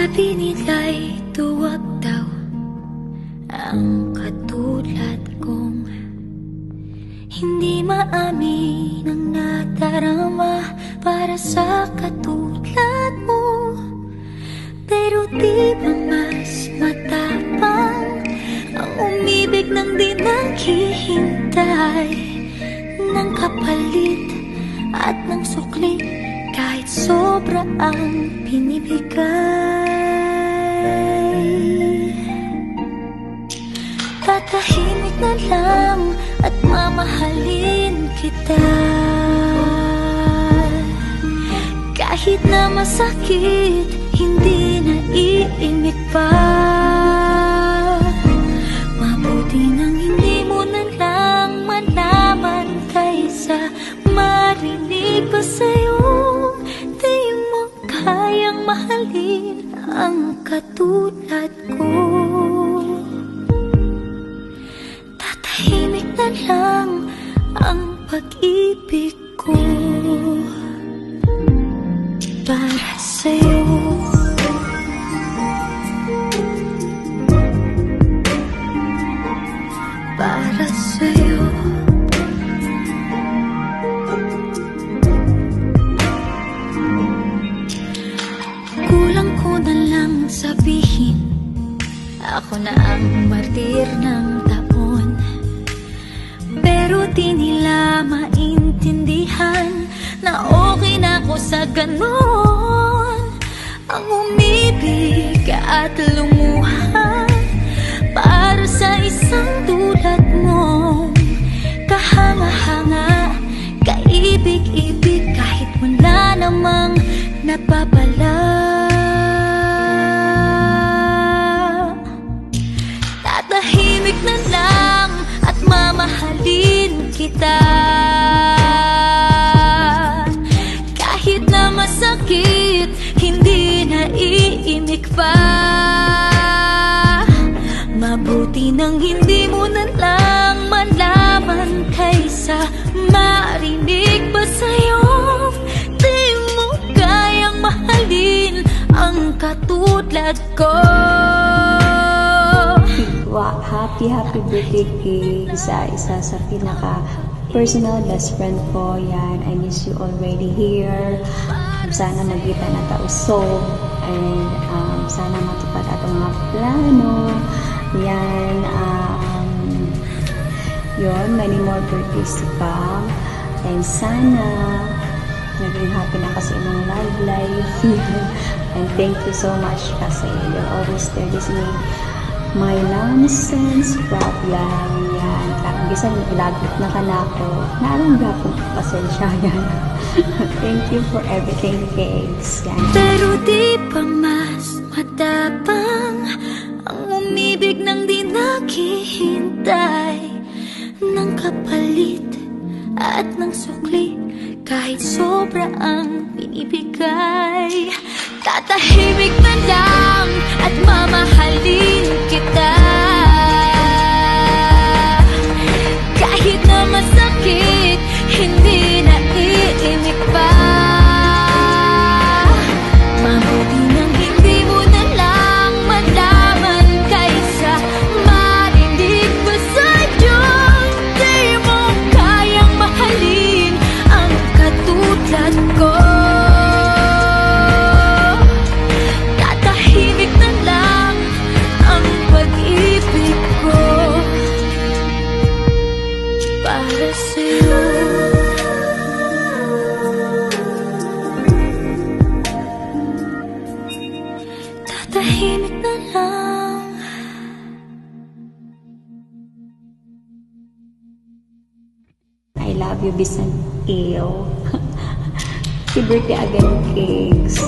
Sabi nila'y tuwag daw ang katulad kong hindi maamin ang nadarama para sa katulad mo. Pero di ba mas matapang ang umibig ng di naghihintay ng kapalit at ng sukli kahit sobra ang binibigay. Tatahimik na lang at mamahalin kita kahit na masakit, hindi na iimik pa. Mabuti nang hindi mo na lang malaman kaysa marinig pa sa'yo. Di mo kayang mahalin ang katulad ko. Tatahimik na lang ang pag-ibig ko para sa'yo. Para sa'yo. Kulang ko na lang sabihin ako na ang martir ng taon, pero di nila maintindihan na okay na ako sa ganon. Ang umibig at lumuha para sa isang tulad mo, kahanga-hanga, kaibig-ibig kahit wala namang napapala. Tatahimik na lang at mamahalin kita kahit na masakit, hindi na iimik pa. Mabuti nang hindi mo na lang malaman kaysa marinig pa sa'yo. Di mo kayang mahalin ang katulad ko. Happy birthday kay isa sa pinaka personal best friend ko. Yan, I miss you already here. Sana nagkita na tausog and sana matupad atong mga plano. Yan, yun, many more birthdays to come. And sana naging happy na kasi imong love life. And thank you so much kasi you're always there listening my nonsense problem. Yan, karang bisan ilabot na ka na ako. Naarangga kong pasensya yan. Thank you for everything, Cakes. Yan. Pero di pa mas matapang ang umibig ng di naghihintay ng kapalit at ng sukli kahit sobra ang binibigay. Tatahimik na lang at mamahalin kita kahit na masakit, hindi na iimik pa. Mabuti nang hindi mo na lang malaman kaysa marinig pa sa'yo. Di mo kayang mahalin ang katulad ko. Tatahimik na lang ang pag-ibig ko para sa'yo. Tatahimik na lang. I love you, bisan iyo. Happy birthday again, Cakes.